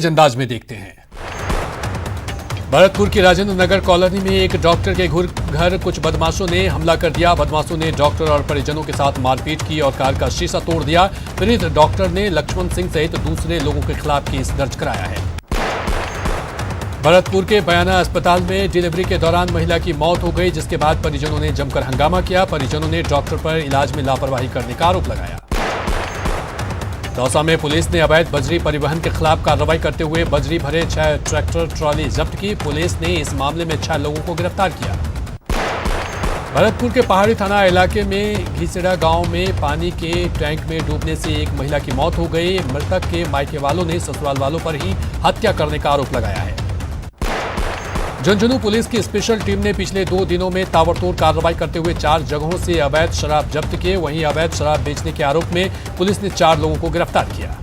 अंदाज में देखते हैं। भरतपुर की राजेंद्र नगर कॉलोनी में एक डॉक्टर के घर कुछ बदमाशों ने हमला कर दिया। बदमाशों ने डॉक्टर और परिजनों के साथ मारपीट की और कार का शीशा तोड़ दिया। पीड़ित डॉक्टर ने लक्ष्मण सिंह सहित दूसरे लोगों के खिलाफ केस दर्ज कराया है। भरतपुर के बयाना अस्पताल में डिलीवरी के दौरान महिला की मौत हो गई, जिसके बाद परिजनों ने जमकर हंगामा किया। परिजनों ने डॉक्टर पर इलाज में लापरवाही करने का आरोप लगाया। दौसा में पुलिस ने अवैध बजरी परिवहन के खिलाफ कार्रवाई करते हुए बजरी भरे 6 ट्रैक्टर ट्रॉली जब्त की। पुलिस ने इस मामले में 6 लोगों को गिरफ्तार किया। भरतपुर के पहाड़ी थाना इलाके में घिसड़ा गांव में पानी के टैंक में डूबने से एक महिला की मौत हो गई। मृतक के मायके वालों ने ससुराल वालों पर ही हत्या करने का आरोप लगाया है। झुंझुनू पुलिस की स्पेशल टीम ने पिछले 2 दिनों में ताबड़तोड़ कार्रवाई करते हुए 4 जगहों से अवैध शराब जब्त किए। वहीं अवैध शराब बेचने के आरोप में पुलिस ने 4 लोगों को गिरफ्तार किया।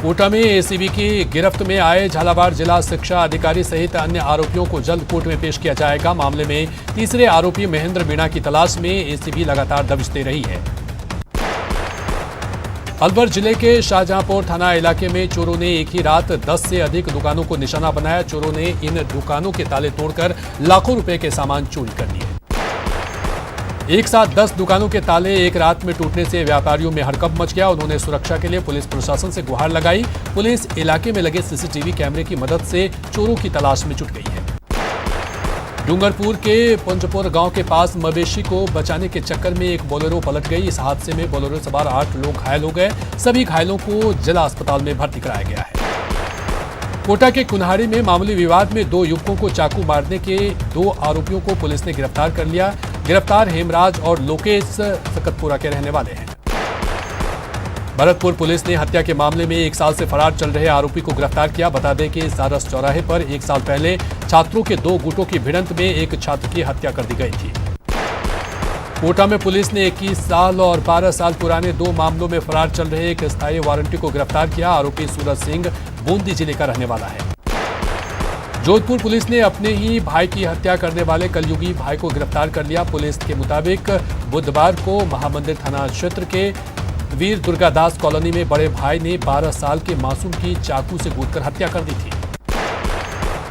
कोटा में एसीबी की गिरफ्त में आए झालावाड़ जिला शिक्षा अधिकारी सहित अन्य आरोपियों को जल्द कोर्ट में पेश किया जाएगा। मामले में तीसरे आरोपी महेंद्र मीणा की तलाश में एसीबी लगातार दबिश दे रही है। अलवर जिले के शाहजहांपुर थाना इलाके में चोरों ने एक ही रात 10 से अधिक दुकानों को निशाना बनाया। चोरों ने इन दुकानों के ताले तोड़कर लाखों रुपए के सामान चोरी कर लिए। एक साथ 10 दुकानों के ताले एक रात में टूटने से व्यापारियों में हड़कंप मच गया। उन्होंने सुरक्षा के लिए पुलिस प्रशासन से गुहार लगाई। पुलिस इलाके में लगे सीसीटीवी कैमरे की मदद से चोरों की तलाश में जुट गई है। डूंगरपुर के पंजपुर गांव के पास मवेशी को बचाने के चक्कर में एक बोलेरो पलट गई। इस हादसे में बोलेरो सवार 8 लोग घायल हो गए। सभी घायलों को जिला अस्पताल में भर्ती कराया गया है। कोटा के कुन्हाड़ी में मामूली विवाद में 2 युवकों को चाकू मारने के 2 आरोपियों को पुलिस ने गिरफ्तार कर लिया। गिरफ्तार हेमराज और लोकेश सकतपुरा के रहने वाले हैं। भरतपुर पुलिस ने हत्या के मामले में 1 साल से फरार चल रहे आरोपी को गिरफ्तार किया। बता दें कि सारस चौराहे पर 1 साल पहले छात्रों के 2 गुटों की भिड़ंत में एक छात्र की हत्या कर दी गई थी। कोटा में पुलिस ने 21 साल और 12 साल पुराने 2 मामलों में फरार चल रहे एक स्थायी वारंटी को गिरफ्तार किया। आरोपी सूरज सिंह बूंदी जिले का रहने वाला है। जोधपुर पुलिस ने अपने ही भाई की हत्या करने वाले कलयुगी भाई को गिरफ्तार कर लिया। पुलिस के मुताबिक बुधवार को महामंदिर थाना क्षेत्र के वीर दुर्गादास कॉलोनी में बड़े भाई ने 12 साल के मासूम की चाकू से कूदकर हत्या कर दी थी।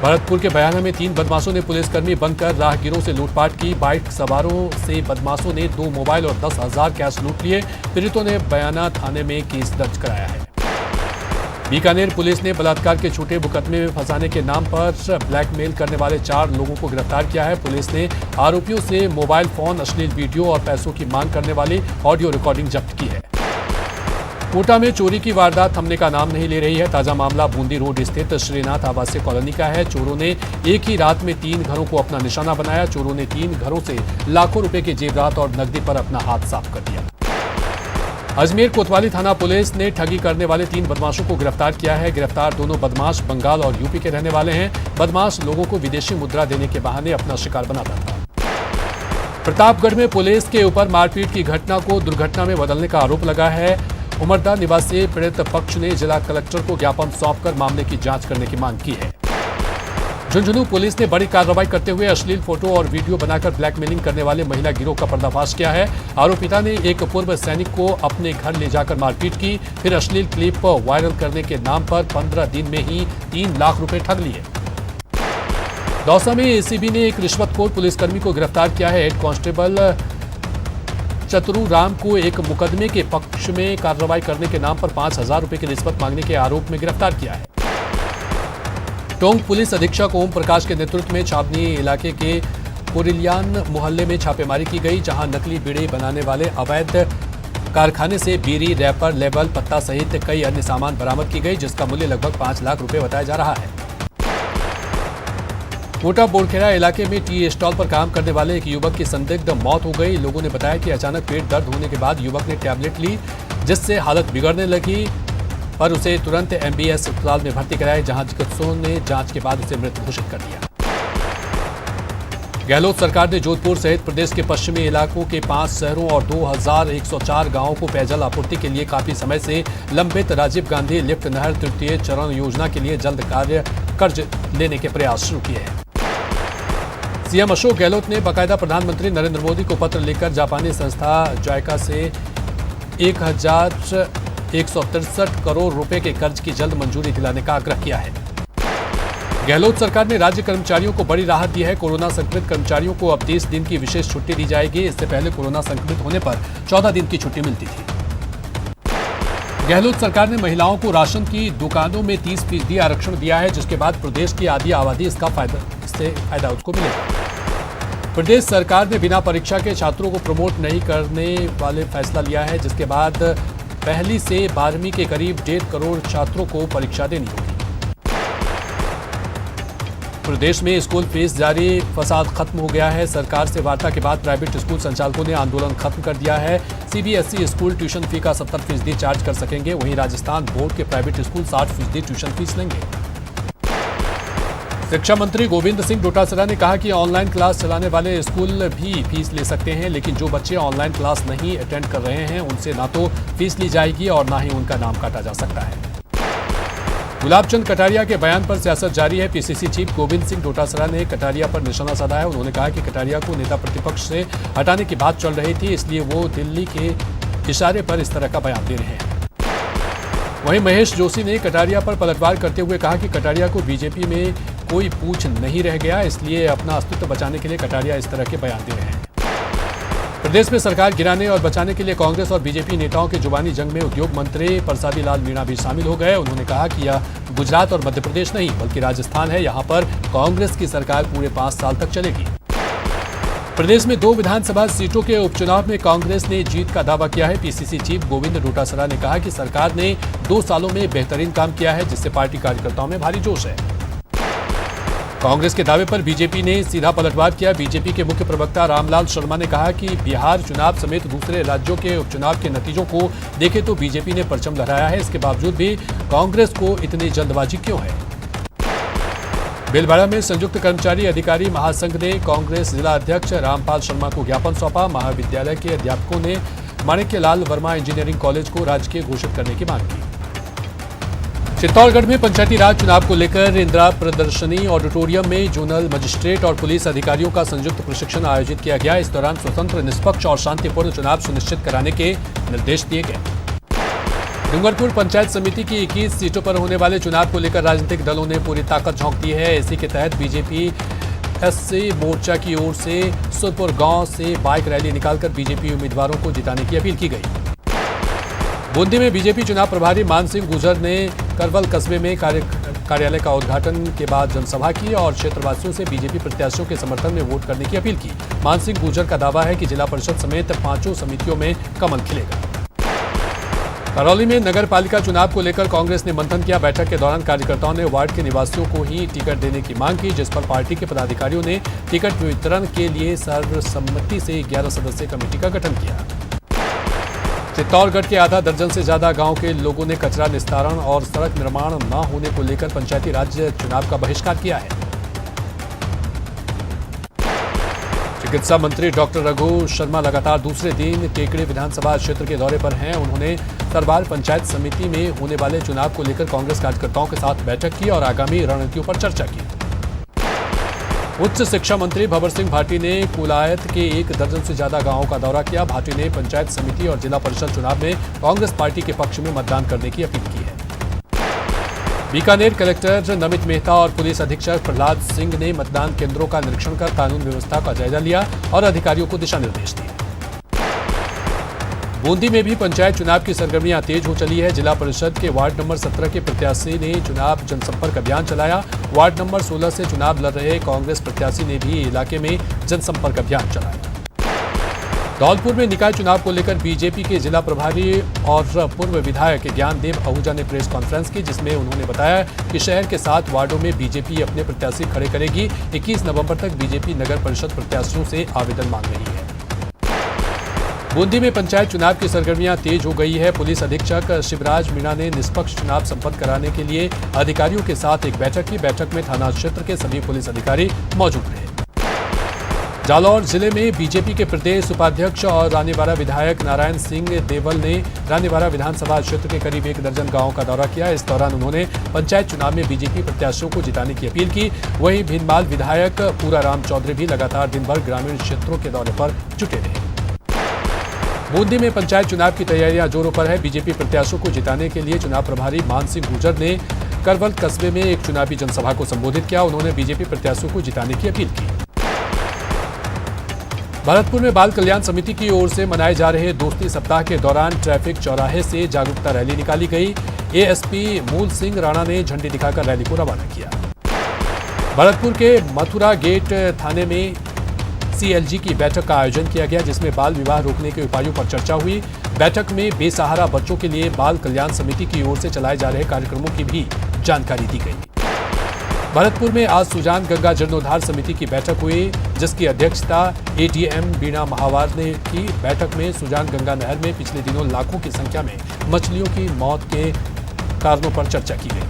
भरतपुर के बयाना में 3 बदमाशों ने पुलिसकर्मी बनकर राहगीरों से लूटपाट की। बाइक सवारों से बदमाशों ने 2 मोबाइल और 10,000 कैश लूट लिए। पीड़ितों ने बयाना थाने में केस दर्ज कराया है। बीकानेर पुलिस ने बलात्कार के छोटे मुकदमे में फंसाने के नाम पर ब्लैकमेल करने वाले 4 लोगों को गिरफ्तार किया है। पुलिस ने आरोपियों से मोबाइल फोन, अश्लील वीडियो और पैसों की मांग करने वाली ऑडियो रिकॉर्डिंग जब्त की है। कोटा में चोरी की वारदात थमने का नाम नहीं ले रही है। ताजा मामला बूंदी रोड स्थित श्रीनाथ आवासीय कॉलोनी का है। चोरों ने एक ही रात में 3 घरों को अपना निशाना बनाया। चोरों ने 3 घरों से लाखों रुपए के जेवरात और नकदी पर अपना हाथ साफ कर दिया। अजमेर कोतवाली थाना पुलिस ने ठगी करने वाले 3 बदमाशों को गिरफ्तार किया है। गिरफ्तार दोनों बदमाश बंगाल और यूपी के रहने वाले हैं। बदमाश लोगों को विदेशी मुद्रा देने के बहाने अपना शिकार बनाता था। प्रतापगढ़ में पुलिस के ऊपर मारपीट की घटना को दुर्घटना में बदलने का आरोप लगा है। उमरदा निवासी पीड़ित पक्ष ने जिला कलेक्टर को ज्ञापन सौंपकर मामले की जांच करने की मांग की है। झुंझुनू पुलिस ने बड़ी कार्रवाई करते हुए अश्लील फोटो और वीडियो बनाकर ब्लैकमेलिंग करने वाले महिला गिरोह का पर्दाफाश किया है। आरोपिता ने एक पूर्व सैनिक को अपने घर ले जाकर मारपीट की, फिर अश्लील क्लिप वायरल करने के नाम पर 15 दिन में ही 3 लाख रुपए ठग लिए। दौसा में एसीबी ने एक रिश्वतखोर पुलिसकर्मी को गिरफ्तार किया है। हेड कांस्टेबल चतुरू राम को एक मुकदमे के पक्ष में कार्रवाई करने के नाम पर 5,000 रुपए की रिश्वत मांगने के आरोप में गिरफ्तार किया है। टोंक पुलिस अधीक्षक ओम प्रकाश के नेतृत्व में छावनी इलाके के कोरिलियान मोहल्ले में छापेमारी की गई, जहां नकली बीड़ी बनाने वाले अवैध कारखाने से बीड़ी, रैपर, लेबल, पत्ता सहित कई अन्य सामान बरामद की गई, जिसका मूल्य लगभग 5 लाख रुपए बताया जा रहा है। कोटा बोरखेड़ा इलाके में टी स्टॉल पर काम करने वाले एक युवक की संदिग्ध मौत हो गई। लोगों ने बताया कि अचानक पेट दर्द होने के बाद युवक ने टैबलेट ली, जिससे हालत बिगड़ने लगी, पर उसे तुरंत एमबीएस अस्पताल में भर्ती कराया, जहां चिकित्सकों ने जांच के बाद उसे मृत घोषित कर दिया। गहलोत सरकार ने जोधपुर सहित प्रदेश के पश्चिमी इलाकों के 5 शहरों और 2104 गांवों को पेयजल आपूर्ति के लिए काफी समय से लंबित राजीव गांधी लिफ्ट नहर तृतीय चरण योजना के लिए जल्द कर्ज लेने के प्रयास शुरू किए हैं। सीएम अशोक गहलोत ने बाकायदा प्रधानमंत्री नरेंद्र मोदी को पत्र लिखकर जापानी संस्था जायका से 1000 163 करोड़ रुपए के कर्ज की जल्द मंजूरी दिलाने का आग्रह किया है। गहलोत सरकार ने राज्य कर्मचारियों को बड़ी राहत दी है। कोरोना संक्रमित कर्मचारियों को अब 30 दिन की विशेष छुट्टी दी जाएगी। इससे पहले कोरोना संक्रमित होने पर 14 दिन की छुट्टी मिलती थी। गहलोत सरकार ने महिलाओं को राशन की दुकानों में 30% आरक्षण दिया है, जिसके बाद प्रदेश की आधी आबादी इससे फायदा उसको मिलेगा। प्रदेश सरकार ने बिना परीक्षा के छात्रों को प्रमोट नहीं करने वाले फैसला लिया है, जिसके बाद पहली से 12वीं के करीब 1.5 करोड़ छात्रों को परीक्षा देनी होगी। प्रदेश में स्कूल फीस जारी फसाद खत्म हो गया है। सरकार से वार्ता के बाद प्राइवेट स्कूल संचालकों ने आंदोलन खत्म कर दिया है। सीबीएसई स्कूल ट्यूशन फी का 70% चार्ज कर सकेंगे। वहीं राजस्थान बोर्ड के प्राइवेट स्कूल 60% ट्यूशन फीस लेंगे। शिक्षा मंत्री गोविंद सिंह डोटासरा ने कहा कि ऑनलाइन क्लास चलाने वाले स्कूल भी फीस ले सकते हैं, लेकिन जो बच्चे ऑनलाइन क्लास नहीं अटेंड कर रहे हैं उनसे ना तो फीस ली जाएगी और ना ही उनका नाम काटा जा सकता है। गुलाबचंद कटारिया के बयान पर सियासत जारी है। पीसीसी चीफ गोविंद सिंह डोटासरा ने कटारिया पर निशाना साधा है। उन्होंने कहा कि कटारिया को नेता प्रतिपक्ष से हटाने की बात चल रही थी, इसलिए वो दिल्ली के इशारे पर इस तरह का बयान दे रहे हैं। वहीं महेश जोशी ने कटारिया पर पलटवार करते हुए कहा कि कटारिया को बीजेपी में कोई पूछ नहीं रह गया, इसलिए अपना अस्तित्व बचाने के लिए कटारिया इस तरह के बयान दे रहे हैं। प्रदेश में सरकार गिराने और बचाने के लिए कांग्रेस और बीजेपी नेताओं के जुबानी जंग में उद्योग मंत्री परसादी लाल मीणा भी शामिल हो गए। उन्होंने कहा कि यह गुजरात और मध्य प्रदेश नहीं बल्कि राजस्थान है, यहां पर कांग्रेस की सरकार पूरे 5 साल तक चलेगी। प्रदेश में 2 विधानसभा सीटों के उपचुनाव में कांग्रेस ने जीत का दावा किया है। पीसीसी चीफ गोविंद डोटासरा ने कहा कि सरकार ने 2 सालों में बेहतरीन काम किया है, जिससे पार्टी कार्यकर्ताओं में भारी जोश है। कांग्रेस के दावे पर बीजेपी ने सीधा पलटवार किया। बीजेपी के मुख्य प्रवक्ता रामलाल शर्मा ने कहा कि बिहार चुनाव समेत दूसरे राज्यों के उपचुनाव के नतीजों को देखें तो बीजेपी ने परचम लहराया है। इसके बावजूद भी कांग्रेस को इतनी जल्दबाजी क्यों है? भीलवाड़ा में संयुक्त कर्मचारी अधिकारी महासंघ ने कांग्रेस जिला अध्यक्ष रामपाल शर्मा को ज्ञापन सौंपा। महाविद्यालय के अध्यापकों ने माणिक्यलाल वर्मा इंजीनियरिंग कॉलेज को राजकीय घोषित करने की मांग की। चित्तौड़गढ़ में पंचायती राज चुनाव को लेकर इंदिरा प्रदर्शनी ऑडिटोरियम में जोनल मजिस्ट्रेट और पुलिस अधिकारियों का संयुक्त प्रशिक्षण आयोजित किया गया। इस दौरान स्वतंत्र, निष्पक्ष और शांतिपूर्ण चुनाव सुनिश्चित कराने के निर्देश दिए गए। डूंगरपुर पंचायत समिति की 21 सीटों पर होने वाले चुनाव को लेकर राजनीतिक दलों ने पूरी ताकत झोंक दी है। इसी के तहत बीजेपी एससी मोर्चा की ओर से सुरपुर गांव से बाइक रैली निकालकर बीजेपी उम्मीदवारों को जिताने की अपील की गई। बूंदी में बीजेपी चुनाव प्रभारी मान सिंह गुर्जर ने करवल कस्बे में कार्यालय का उद्घाटन के बाद जनसभा की और क्षेत्रवासियों से बीजेपी प्रत्याशियों के समर्थन में वोट करने की अपील की। मान सिंह गुर्जर का दावा है कि जिला परिषद समेत 5 समितियों में कमल खिलेगा। करौली में नगर पालिका चुनाव को लेकर कांग्रेस ने मंथन किया। बैठक के दौरान कार्यकर्ताओं ने वार्ड के निवासियों को ही टिकट देने की मांग की, जिस पर पार्टी के पदाधिकारियों ने टिकट वितरण के लिए सर्वसम्मति से 11 सदस्यीय कमेटी का गठन किया। चित्तौड़गढ़ के आधा दर्जन से ज्यादा गांव के लोगों ने कचरा निस्तारण और सड़क निर्माण न होने को लेकर पंचायती राज चुनाव का बहिष्कार किया है। चिकित्सा मंत्री डॉक्टर रघु शर्मा लगातार दूसरे दिन केकड़ी विधानसभा क्षेत्र के दौरे पर हैं। उन्होंने सरवार पंचायत समिति में होने वाले चुनाव को लेकर कांग्रेस कार्यकर्ताओं के साथ बैठक की और आगामी रणनीतियों पर चर्चा की। उच्च शिक्षा मंत्री भंवर सिंह भाटी ने कुलायत के 1 दर्जन से ज्यादा गांवों का दौरा किया। भाटी ने पंचायत समिति और जिला परिषद चुनाव में कांग्रेस पार्टी के पक्ष में मतदान करने की अपील की है। बीकानेर कलेक्टर नमित मेहता और पुलिस अधीक्षक प्रहलाद सिंह ने मतदान केंद्रों का निरीक्षण कर कानून व्यवस्था का जायजा लिया और अधिकारियों को दिशा निर्देश दिए। बूंदी में भी पंचायत चुनाव की सरगर्मियां तेज हो चली है। जिला परिषद के वार्ड नंबर 17 के प्रत्याशी ने चुनाव जनसंपर्क अभियान चलाया। वार्ड नंबर 16 से चुनाव लड़ रहे कांग्रेस प्रत्याशी ने भी इलाके में जनसंपर्क अभियान चलाया। धौलपुर में निकाय चुनाव को लेकर बीजेपी के जिला प्रभारी और पूर्व विधायक ज्ञानदेव आहूजा ने प्रेस कॉन्फ्रेंस की, जिसमें उन्होंने बताया कि शहर के 7 वार्डों में बीजेपी अपने प्रत्याशी खड़े करेगी। 21 नवंबर तक बीजेपी नगर परिषद प्रत्याशियों से आवेदन मांग रही है। बूंदी में पंचायत चुनाव की सरगर्मियां तेज हो गई है। पुलिस अधीक्षक शिवराज मीणा ने निष्पक्ष चुनाव संपन्न कराने के लिए अधिकारियों के साथ एक बैठक की। बैठक में थाना क्षेत्र के सभी पुलिस अधिकारी मौजूद रहे। जालौर जिले में बीजेपी के प्रदेश उपाध्यक्ष और रानीवाड़ा विधायक नारायण सिंह देवल ने रानीवाड़ा विधानसभा क्षेत्र के करीब 1 दर्जन गांवों का दौरा किया। इस दौरान उन्होंने पंचायत चुनाव में बीजेपी प्रत्याशियों को जिताने की अपील की। वहीं भीनमाल विधायक पूराराम चौधरी भी लगातार दिन भर ग्रामीण क्षेत्रों के दौरे पर जुटे रहे। बूंदी में पंचायत चुनाव की तैयारियां जोरों पर है। बीजेपी प्रत्याशियों को जिताने के लिए चुनाव प्रभारी मान सिंह गुर्जर ने करवल कस्बे में एक चुनावी जनसभा को संबोधित किया। उन्होंने बीजेपी प्रत्याशियों को जिताने की अपील की। भरतपुर में बाल कल्याण समिति की ओर से मनाए जा रहे दोस्ती सप्ताह के दौरान ट्रैफिक चौराहे से जागरूकता रैली निकाली गई। एएसपी मूल सिंह राणा ने झंडी दिखाकर रैली को रवाना किया। भरतपुर के मथुरा गेट थाने में सीएलजी की बैठक का आयोजन किया गया, जिसमें बाल विवाह रोकने के उपायों पर चर्चा हुई। बैठक में बेसहारा बच्चों के लिए बाल कल्याण समिति की ओर से चलाए जा रहे कार्यक्रमों की भी जानकारी दी गई। भरतपुर में आज सुजान गंगा जीर्णोद्धार समिति की बैठक हुई, जिसकी अध्यक्षता एडीएम बीणा महावर ने की। बैठक में सुजान गंगा नहर में पिछले दिनों लाखों की संख्या में मछलियों की मौत के कारणों पर चर्चा की गई।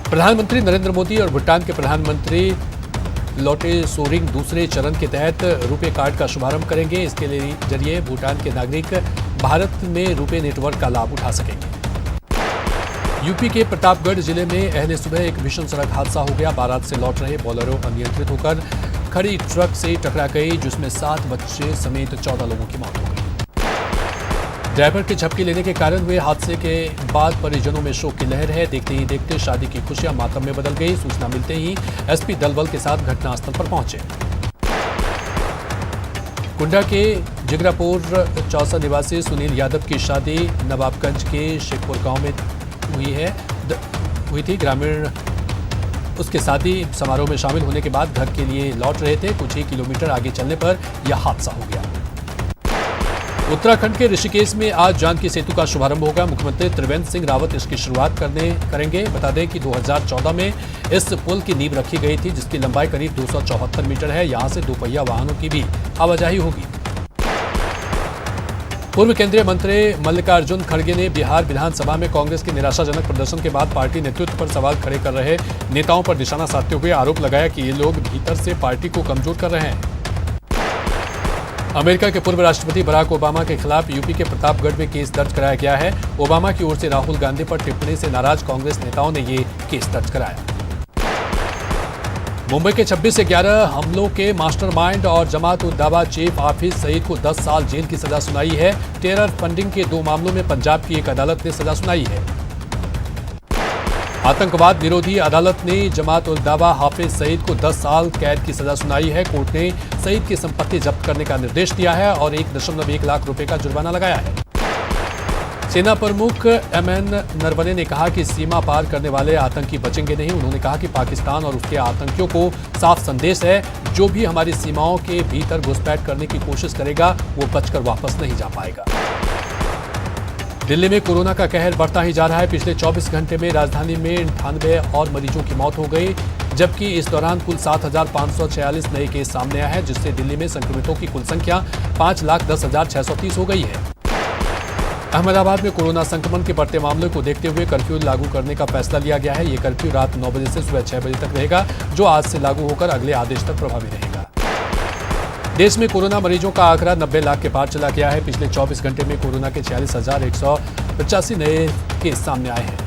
प्रधानमंत्री नरेंद्र मोदी और भूटान के प्रधानमंत्री लोटे सोरिंग दूसरे चरण के तहत रुपे कार्ड का शुभारंभ करेंगे। इसके जरिए भूटान के नागरिक भारत में रुपे नेटवर्क का लाभ उठा सकेंगे। यूपी के प्रतापगढ़ जिले में अहले सुबह एक भीषण सड़क हादसा हो गया। बारात से लौट रहे बोलेरो अनियंत्रित होकर खड़ी ट्रक से टकरा गई, जिसमें 7 बच्चे समेत 14 लोगों की मौत हो गई। ड्राइवर की झपकी लेने के कारण हुए हादसे के बाद परिजनों में शोक की लहर है। देखते ही देखते शादी की खुशियां मातम में बदल गई। सूचना मिलते ही एसपी दलबल के साथ घटनास्थल पर पहुंचे। कुंडा के जिगरापुर चौसा निवासी सुनील यादव की शादी नवाबगंज के शेखपुर गांव में हुई थी। ग्रामीण उसके शादी समारोह में शामिल होने के बाद घर के लिए लौट रहे थे। कुछ ही किलोमीटर आगे चलने पर यह हादसा हो गया। उत्तराखंड के ऋषिकेश में आज जानकी सेतु का शुभारंभ होगा। मुख्यमंत्री त्रिवेंद्र सिंह रावत इसकी शुरुआत करेंगे। बता दें कि 2014 में इस पुल की नींव रखी गई थी, जिसकी लंबाई करीब 274 मीटर है। यहां से दोपहिया वाहनों की भी आवाजाही होगी। पूर्व केंद्रीय मंत्री मल्लिकार्जुन खड़गे ने बिहार विधानसभा में कांग्रेस के निराशाजनक प्रदर्शन के बाद पार्टी नेतृत्व पर सवाल खड़े कर रहे नेताओं पर निशाना साधते हुए आरोप लगाया कि ये लोग भीतर से पार्टी को कमजोर कर रहे हैं। अमेरिका के पूर्व राष्ट्रपति बराक ओबामा के खिलाफ यूपी के प्रतापगढ़ में केस दर्ज कराया गया है। ओबामा की ओर से राहुल गांधी पर टिप्पणी से नाराज कांग्रेस नेताओं ने ये केस दर्ज कराया। मुंबई के 26 से 11 हमलों के मास्टरमाइंड और जमात उद दावा चीफ हाफिज सईद को 10 साल जेल की सजा सुनाई है। टेरर फंडिंग के 2 मामलों में पंजाब की एक अदालत ने सजा सुनाई है। आतंकवाद विरोधी अदालत ने जमात उद दावा हाफिज सईद को 10 साल कैद की सजा सुनाई है। कोर्ट ने सईद की संपत्ति जब्त करने का निर्देश दिया है और 1.1 लाख रुपए का जुर्माना लगाया है। सेना प्रमुख एमएन नरवणे ने कहा कि सीमा पार करने वाले आतंकी बचेंगे नहीं। उन्होंने कहा कि पाकिस्तान और उसके आतंकियों को साफ संदेश है, जो भी हमारी सीमाओं के भीतर घुसपैठ करने की कोशिश करेगा वो बचकर वापस नहीं जा पाएगा। दिल्ली में कोरोना का कहर बढ़ता ही जा रहा है। पिछले 24 घंटे में राजधानी में 98 और मरीजों की मौत हो गई, जबकि इस दौरान कुल 7,546 नए केस सामने आए हैं, जिससे दिल्ली में संक्रमितों की कुल संख्या 5,10,630 हो गई है। अहमदाबाद में कोरोना संक्रमण के बढ़ते मामलों को देखते हुए कर्फ्यू लागू करने का फैसला लिया गया है। ये कर्फ्यू रात 9 बजे से सुबह 6 बजे तक रहेगा, जो आज से लागू होकर अगले आदेश तक प्रभावी रहेगा। देश में कोरोना मरीजों का आंकड़ा 90 लाख के पार चला गया है। पिछले 24 घंटे में कोरोना के 46,185 नए केस सामने आए हैं।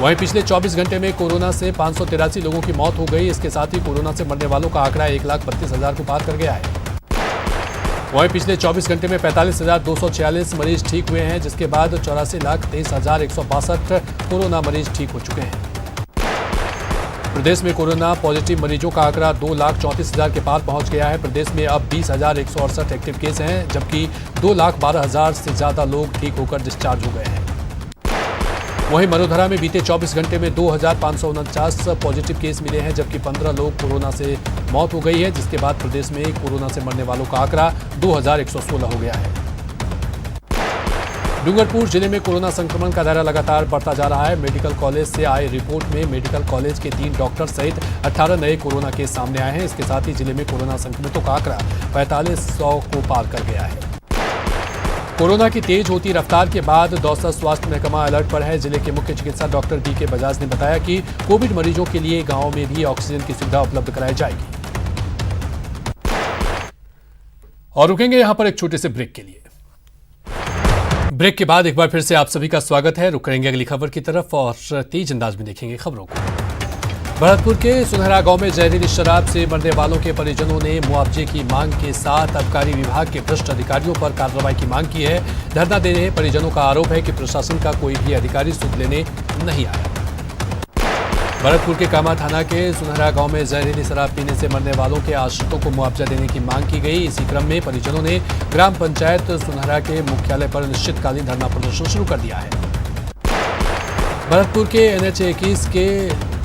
वहीं पिछले 24 घंटे में कोरोना से 583 लोगों की मौत हो गई। इसके साथ ही कोरोना से मरने वालों का आंकड़ा 1,32,000 को पार कर गया है। वहीं पिछले 24 घंटे में 45,246 मरीज ठीक हुए हैं, जिसके बाद 84,23,162 कोरोना मरीज ठीक हो चुके हैं। प्रदेश में कोरोना पॉजिटिव मरीजों का आंकड़ा 2,34,000 के पार पहुंच गया है। प्रदेश में अब 20,168 एक्टिव केस हैं, जबकि 2,12,000 से ज्यादा लोग ठीक होकर डिस्चार्ज हो गए हैं। वहीं मरोधरा में बीते 24 घंटे में 2,549 पॉजिटिव केस मिले हैं, जबकि 15 लोग कोरोना से मौत हो गई है, जिसके बाद प्रदेश में कोरोना से मरने वालों का आंकड़ा 2,116 हो गया है। डूंगरपुर जिले में कोरोना संक्रमण का दायरा लगातार बढ़ता जा रहा है। मेडिकल कॉलेज से आए रिपोर्ट में मेडिकल कॉलेज के 3 डॉक्टर सहित 18 नए कोरोना केस सामने आए हैं। इसके साथ ही जिले में कोरोना संक्रमितों का आंकड़ा 4500 को पार कर गया है। कोरोना की तेज होती रफ्तार के बाद दौसा स्वास्थ्य महकमा अलर्ट पर है। जिले के मुख्य चिकित्सक डॉक्टर बीके बजाज ने बताया कि कोविड मरीजों के लिए गांव में भी ऑक्सीजन की सुविधा उपलब्ध कराई जाएगी। और रुकेंगे यहां पर एक छोटे से ब्रेक के लिए। ब्रेक के बाद एक बार फिर से आप सभी का स्वागत है। रुक करेंगे अगली खबर की तरफ और तेज अंदाज में देखेंगे खबरों को। भरतपुर के सुनहरा गांव में जहरीली शराब से मरने वालों के परिजनों ने मुआवजे की मांग के साथ आबकारी विभाग के भ्रष्ट अधिकारियों पर कार्रवाई की मांग की है। धरना दे रहे परिजनों का आरोप है कि प्रशासन का कोई भी अधिकारी सुध लेने नहीं आया। भरतपुर के कामा थाना के सुनहरा गांव में जहरीली शराब पीने से मरने वालों के आश्रितों को मुआवजा देने की मांग की गई। इसी क्रम में परिजनों ने ग्राम पंचायत सुनहरा के मुख्यालय पर अनिश्चितकालीन धरना प्रदर्शन शुरू कर दिया है। भरतपुर के NH 21 के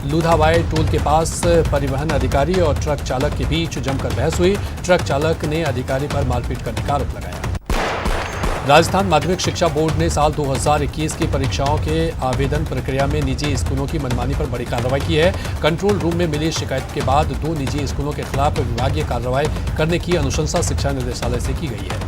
लूधावाई टोल के पास परिवहन अधिकारी और ट्रक चालक के बीच जमकर बहस हुई। ट्रक चालक ने अधिकारी पर मारपीट करने का आरोप लगाया। राजस्थान माध्यमिक शिक्षा बोर्ड ने साल 2021 की परीक्षाओं के आवेदन प्रक्रिया में निजी स्कूलों की मनमानी पर बड़ी कार्रवाई की है। कंट्रोल रूम में मिली शिकायत के बाद 2 निजी स्कूलों के खिलाफ विभागीय कार्रवाई करने की अनुशंसा शिक्षा निदेशालय से की गई है।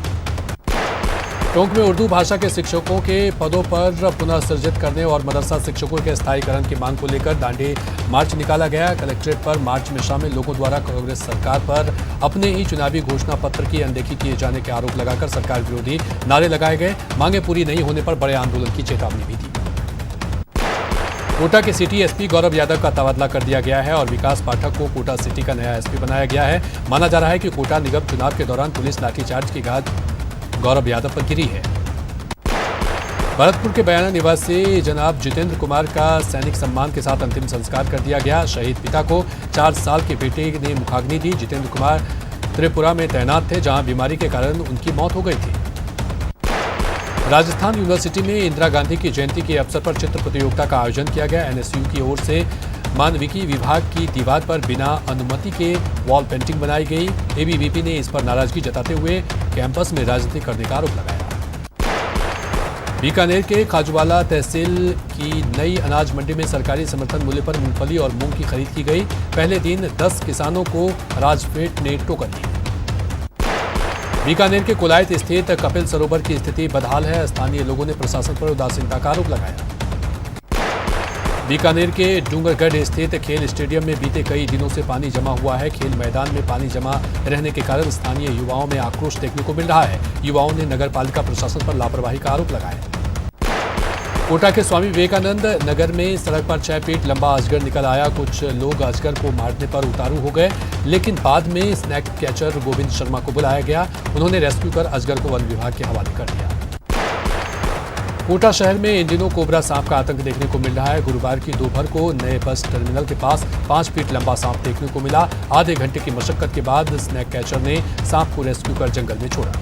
टोंक में उर्दू भाषा के शिक्षकों के पदों पर पुनः सृजित करने और मदरसा शिक्षकों के स्थायीकरण की मांग को लेकर दांडी मार्च निकाला गया। कलेक्ट्रेट पर मार्च में शामिल लोगों द्वारा कांग्रेस सरकार पर अपने ही चुनावी घोषणा पत्र की अनदेखी किए जाने के आरोप लगाकर सरकार विरोधी नारे लगाए गए। मांगे पूरी नहीं होने पर बड़े आंदोलन की चेतावनी भी दी। कोटा के सिटी एसपी गौरव यादव का तबादला कर दिया गया है और विकास पाठक को कोटा सिटी का नया एसपी बनाया गया है। माना जा रहा है कि कोटा निगम चुनाव के दौरान पुलिस लाठीचार्ज की घात गौरव यादव पर गिरी है। भरतपुर के बयाना निवासी जनाब जितेंद्र कुमार का सैनिक सम्मान के साथ अंतिम संस्कार कर दिया गया। शहीद पिता को 4 साल के बेटे ने मुखाग्नि दी। जितेंद्र कुमार त्रिपुरा में तैनात थे, जहां बीमारी के कारण उनकी मौत हो गई थी। राजस्थान यूनिवर्सिटी में इंदिरा गांधी की जयंती के अवसर पर चित्र प्रतियोगिता का आयोजन किया गया। NSU की ओर से मानविकी विभाग की दीवार पर बिना अनुमति के वॉल पेंटिंग बनाई गई। ABVP ने इस पर नाराजगी जताते हुए कैंपस में राजनीति करने का आरोप लगाया। बीकानेर के खाजूवाला तहसील की नई अनाज मंडी में सरकारी समर्थन मूल्य पर मूंगफली और मूंग की खरीद की गई। पहले दिन 10 किसानों को राजफेड ने टोकन दी। बीकानेर के कुलायत स्थित कपिल सरोवर की स्थिति बदहाल है। स्थानीय लोगों ने प्रशासन पर उदासीनता का आरोप लगाया। बीकानेर के डूंगरगढ़ स्थित खेल स्टेडियम में बीते कई दिनों से पानी जमा हुआ है। खेल मैदान में पानी जमा रहने के कारण स्थानीय युवाओं में आक्रोश देखने को मिल रहा है। युवाओं ने नगर पालिका प्रशासन पर लापरवाही का आरोप लगाया। कोटा के स्वामी विवेकानंद नगर में सड़क पर 6 फीट लंबा अजगर निकल आया। कुछ लोग अजगर को मारने पर उतारू हो गए, लेकिन बाद में स्नैक कैचर गोविंद शर्मा को बुलाया गया। उन्होंने रेस्क्यू कर अजगर को वन विभाग के हवाले कर दिया। कोटा शहर में इन दिनों कोबरा सांप का आतंक देखने को मिल रहा है। गुरुवार की दोपहर को नए बस टर्मिनल के पास 5 फीट लंबा सांप देखने को मिला। आधे घंटे की मशक्कत के बाद स्नैक कैचर ने सांप को रेस्क्यू कर जंगल में छोड़ा।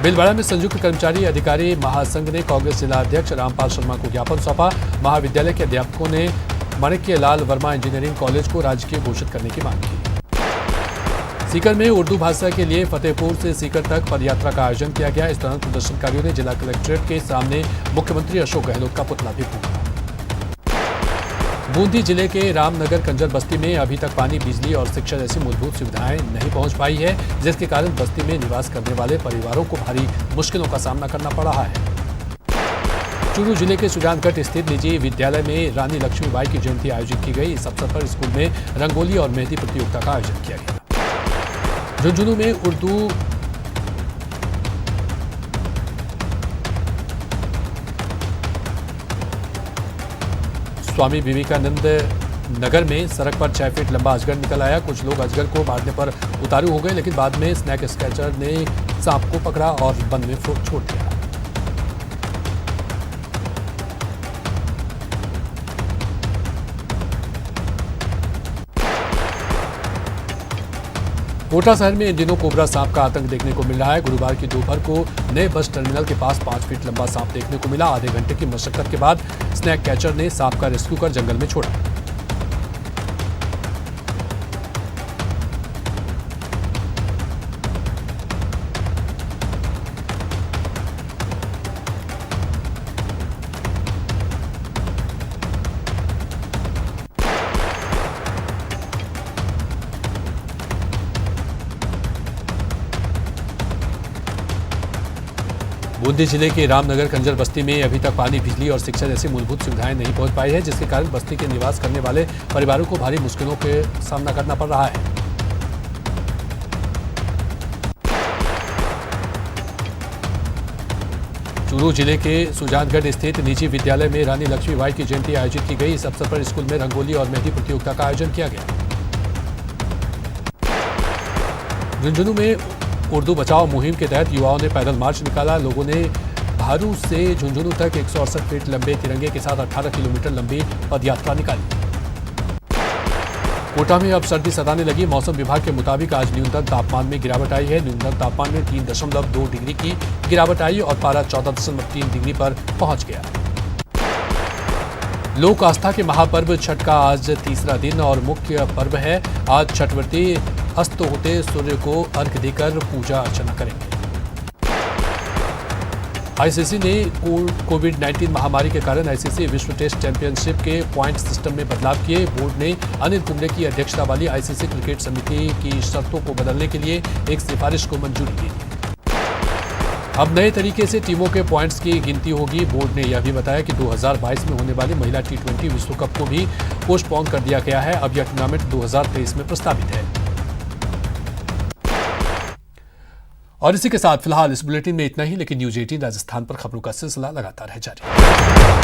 भीलवाड़ा में संयुक्त कर्मचारी अधिकारी महासंघ ने कांग्रेस जिला अध्यक्ष रामपाल शर्मा को ज्ञापन सौंपा। महाविद्यालय के अध्यापकों ने माणिक्यलाल वर्मा इंजीनियरिंग कॉलेज को राजकीय घोषित करने की मांग की। सीकर में उर्दू भाषा के लिए फतेहपुर से सीकर तक पदयात्रा का आयोजन किया गया। इस दौरान प्रदर्शनकारियों ने जिला कलेक्ट्रेट के सामने मुख्यमंत्री अशोक गहलोत का पुतला भी फूंका। बूंदी जिले के रामनगर कंजर बस्ती में अभी तक पानी, बिजली और शिक्षा जैसी मूलभूत सुविधाएं नहीं पहुंच पाई है, जिसके कारण बस्ती में निवास करने वाले परिवारों को भारी मुश्किलों का सामना करना पड़ रहा है। चूरू जिले के सुजानगढ़ स्थित निजी विद्यालय में रानी लक्ष्मीबाई की जयंती आयोजित की गई। इस अवसर पर स्कूल में रंगोली और मेहंदी प्रतियोगिता का आयोजन किया गया। झुंझुनू में उर्दू स्वामी विवेकानंद नगर में सड़क पर 6 फीट लंबा अजगर निकल आया। कुछ लोग अजगर को मारने पर उतारू हो गए, लेकिन बाद में स्नैक कैचर ने सांप को पकड़ा और वन में छोड़ दिया। कोटा शहर में इन दिनों कोबरा सांप का आतंक देखने को मिल रहा है। गुरुवार की दोपहर को नए बस टर्मिनल के पास 5 फीट लंबा सांप देखने को मिला। आधे घंटे की मशक्कत के बाद स्नैक कैचर ने सांप का रेस्क्यू कर जंगल में छोड़ा। बूंदी जिले के रामनगर कंजर बस्ती में अभी तक पानी, बिजली और शिक्षा जैसी मूलभूत सुविधाएं नहीं पहुंच पाई है, जिसके कारण बस्ती के निवास करने वाले परिवारों को भारी मुश्किलों के सामना करना पड़ रहा है। चूरू जिले के सुजानगढ़ स्थित निजी विद्यालय में रानी लक्ष्मीबाई की जयंती आयोजित की गई। इस अवसर पर स्कूल में रंगोली और मेहंदी प्रतियोगिता का आयोजन किया गया। झुंझुनू में उर्दू बचाओ मुहिम के तहत युवाओं ने पैदल मार्च निकाला। लोगों ने भारू से झुंझुनू तक 168 फीट लंबे तिरंगे के साथ 18 किलोमीटर लंबी पदयात्रा निकाली। कोटा में अब सर्दी सताने लगी। मौसम विभाग के मुताबिक आज न्यूनतम तापमान में गिरावट आई है। न्यूनतम तापमान में 3.2 डिग्री की गिरावट आई और पारा 14.3 डिग्री पर पहुंच गया। लोक आस्था के महापर्व छठ का आज तीसरा दिन और मुख्य पर्व है। आज छठव्रती अस्त होते सूर्य को अर्घ्य देकर पूजा अर्चना करेंगे। आईसीसी ने कोविड-19 महामारी के कारण आईसीसी विश्व टेस्ट चैंपियनशिप के पॉइंट सिस्टम में बदलाव किए। बोर्ड ने अनिल कुंबले की अध्यक्षता वाली आईसीसी क्रिकेट समिति की शर्तों को बदलने के लिए एक सिफारिश को मंजूरी दी। अब नए तरीके से टीमों के पॉइंट्स की गिनती होगी। बोर्ड ने यह भी बताया कि 2022 में होने वाली महिला T20 विश्व कप को भी पोस्टपोन कर दिया गया है। अब यह टूर्नामेंट 2023 में प्रस्तावित है। और इसी के साथ फिलहाल इस बुलेटिन में इतना ही, लेकिन न्यूज 18 राजस्थान पर खबरों का सिलसिला लगातार है जारी।